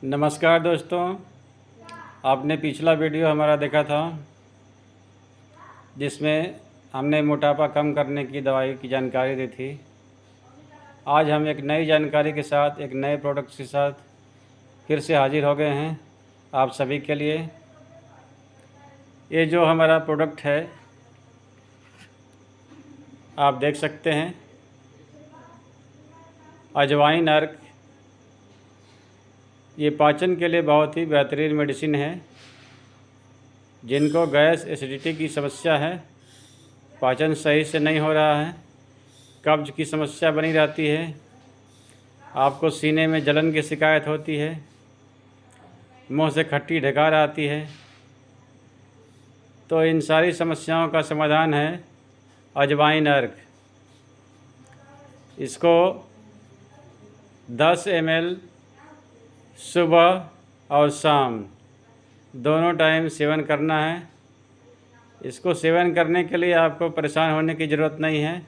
नमस्कार दोस्तों, आपने पिछला वीडियो हमारा देखा था जिसमें हमने मोटापा कम करने की दवाई की जानकारी दी थी। आज हम एक नई जानकारी के साथ, एक नए प्रोडक्ट के साथ फिर से हाजिर हो गए हैं आप सभी के लिए। ये जो हमारा प्रोडक्ट है आप देख सकते हैं, अजवाइन अर्क। ये पाचन के लिए बहुत ही बेहतरीन मेडिसिन है। जिनको गैस एसिडिटी की समस्या है, पाचन सही से नहीं हो रहा है, कब्ज की समस्या बनी रहती है, आपको सीने में जलन की शिकायत होती है, मुंह से खट्टी ढकार आती है, तो इन सारी समस्याओं का समाधान है अजवाइन अर्क। इसको 10 ml सुबह और शाम दोनों टाइम सेवन करना है। इसको सेवन करने के लिए आपको परेशान होने की ज़रूरत नहीं है।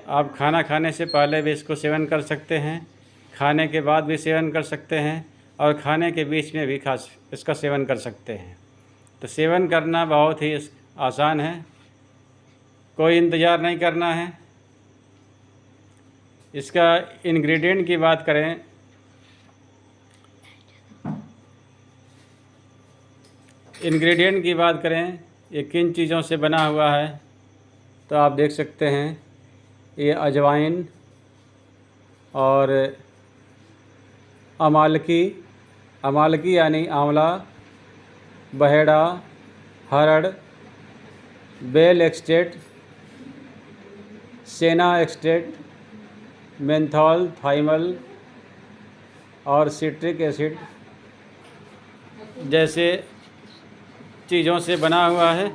आप खाना खाने से पहले भी इसको सेवन कर सकते हैं, खाने के बाद भी सेवन कर सकते हैं और खाने के बीच में भी इसका सेवन कर सकते हैं। तो सेवन करना बहुत ही आसान है, कोई इंतज़ार नहीं करना है। इसका इंग्रेडिएंट की बात करें, ये किन चीज़ों से बना हुआ है तो आप देख सकते हैं। ये अजवाइन और अमालकी यानी आंवला, बहेड़ा, हरड़, बेल एक्सट्रैक्ट, सेना एक्सट्रैक्ट, मेंथॉल, थाइमल और सिट्रिक एसिड जैसे चीज़ों से बना हुआ है।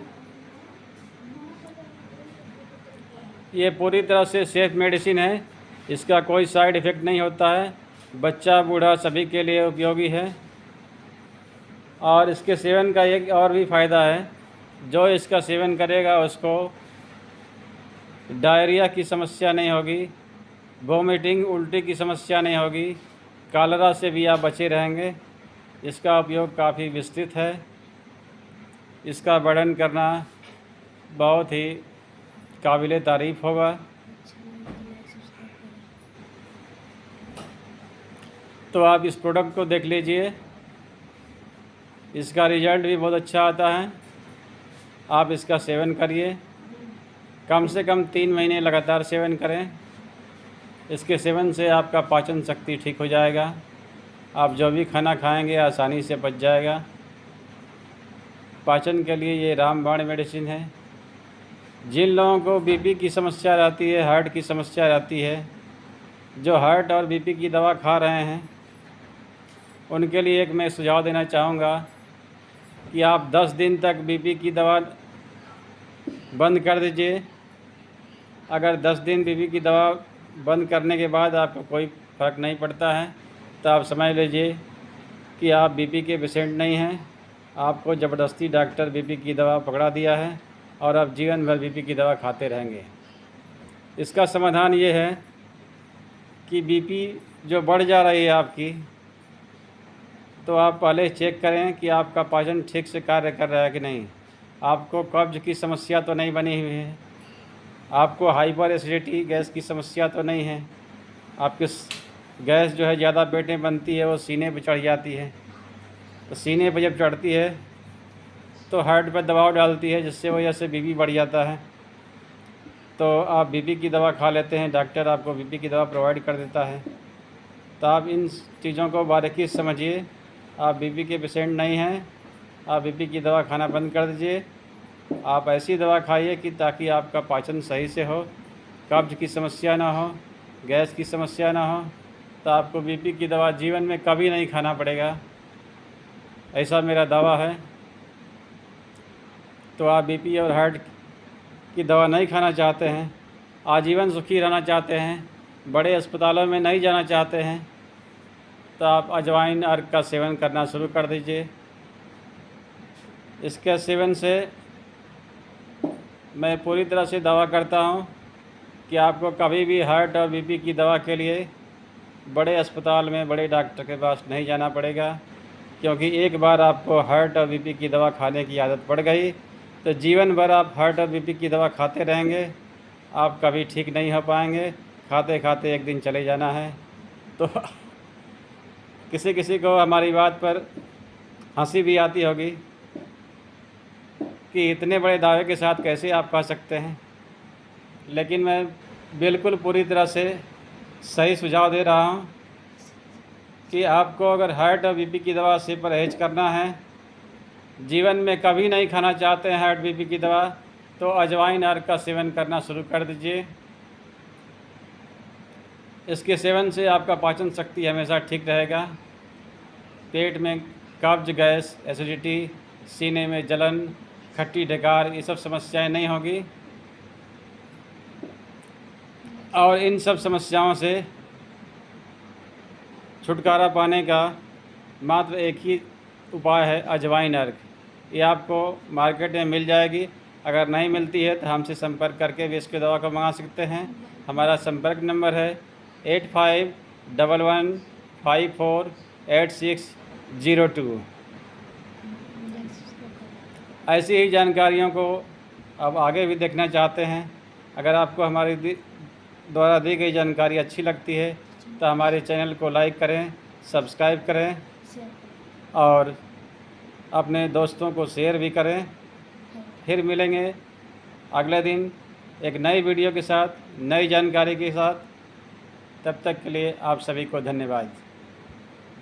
ये पूरी तरह से सेफ़ मेडिसिन है, इसका कोई साइड इफ़ेक्ट नहीं होता है, बच्चा बूढ़ा सभी के लिए उपयोगी है। और इसके सेवन का एक और भी फ़ायदा है, जो इसका सेवन करेगा उसको डायरिया की समस्या नहीं होगी, वोमिटिंग उल्टी की समस्या नहीं होगी, कॉलरा से भी आप बचे रहेंगे। इसका उपयोग काफ़ी विस्तृत है, इसका वर्णन करना बहुत ही काबिले तारीफ़ होगा। तो आप इस प्रोडक्ट को देख लीजिए, इसका रिज़ल्ट भी बहुत अच्छा आता है। आप इसका सेवन करिए, कम से कम 3 महीने लगातार सेवन करें। इसके सेवन से आपका पाचन शक्ति ठीक हो जाएगा, आप जो भी खाना खाएंगे आसानी से पच जाएगा। पाचन के लिए ये रामबाण मेडिसिन है। जिन लोगों को बीपी की समस्या रहती है, हार्ट की समस्या रहती है, जो हार्ट और बीपी की दवा खा रहे हैं, उनके लिए एक मैं सुझाव देना चाहूँगा कि आप 10 दिन तक बीपी की दवा बंद कर दीजिए। अगर 10 दिन बीपी की दवा बंद करने के बाद आपको कोई फ़र्क नहीं पड़ता है तो आप समझ लीजिए कि आप बीपी के पेशेंट नहीं हैं, आपको ज़बरदस्ती डॉक्टर बीपी की दवा पकड़ा दिया है और आप जीवन भर बीपी की दवा खाते रहेंगे। इसका समाधान ये है कि बीपी जो बढ़ जा रही है आपकी, तो आप पहले चेक करें कि आपका पाचन ठीक से कार्य कर रहा है कि नहीं। आपको कब्ज की समस्या तो नहीं बनी हुई है, आपको हाइपर एसिडिटी गैस की समस्या तो नहीं है, आपकी गैस जो है ज़्यादा पेट में बनती है, वो सीने पर चढ़ जाती है। तो सीने पर जब चढ़ती है तो हार्ट पर दबाव डालती है, जिससे वजह से बीपी बढ़ जाता है। तो आप बीपी की दवा खा लेते हैं, डॉक्टर आपको बीपी की दवा प्रोवाइड कर देता है। तो आप इन चीज़ों को बारीकी से समझिए। आप बीपी के पेशेंट नहीं हैं, आप बीपी की दवा खाना बंद कर दीजिए। आप ऐसी दवा खाइए कि ताकि आपका पाचन सही से हो, कब्ज की समस्या ना हो, गैस की समस्या ना हो। तो आपको बीपी की दवा जीवन में कभी नहीं खाना पड़ेगा, ऐसा मेरा दावा है। तो आप बीपी और हार्ट की दवा नहीं खाना चाहते हैं, आजीवन सुखी रहना चाहते हैं, बड़े अस्पतालों में नहीं जाना चाहते हैं, तो आप अजवाइन अर्क का सेवन करना शुरू कर दीजिए। इसके सेवन से मैं पूरी तरह से दावा करता हूँ कि आपको कभी भी हार्ट और बीपी की दवा के लिए बड़े अस्पताल में बड़े डॉक्टर के पास नहीं जाना पड़ेगा, क्योंकि एक बार आपको हार्ट और बीपी की दवा खाने की आदत पड़ गई तो जीवन भर आप हार्ट और बीपी की दवा खाते रहेंगे, आप कभी ठीक नहीं हो पाएंगे। खाते खाते एक दिन चले जाना है। तो किसी किसी को हमारी बात पर हंसी भी आती होगी कि इतने बड़े दावे के साथ कैसे आप कह सकते हैं, लेकिन मैं बिल्कुल पूरी तरह से सही सुझाव दे रहा हूँ कि आपको अगर हार्ट और बीपी की दवा से परहेज करना है, जीवन में कभी नहीं खाना चाहते हैं हार्ट बीपी की दवा, तो अजवाइन अर्क का सेवन करना शुरू कर दीजिए। इसके सेवन से आपका पाचन शक्ति हमेशा ठीक रहेगा, पेट में कब्ज, गैस, एसिडिटी, सीने में जलन, खट्टी डकार, ये सब समस्याएं नहीं होगी। और इन सब समस्याओं से छुटकारा पाने का मात्र एक ही उपाय है, अजवाइन अर्क। ये आपको मार्केट में मिल जाएगी। अगर नहीं मिलती है तो हमसे संपर्क करके भी इसकी दवा को मंगा सकते हैं। हमारा संपर्क नंबर है 8511548602। ऐसी ही जानकारियों को आप आगे भी देखना चाहते हैं, अगर आपको हमारी द्वारा दी गई जानकारी अच्छी लगती है तो हमारे चैनल को लाइक करें, सब्सक्राइब करें और अपने दोस्तों को शेयर भी करें। फिर मिलेंगे अगले दिन एक नई वीडियो के साथ, नई जानकारी के साथ। तब तक के लिए आप सभी को धन्यवाद।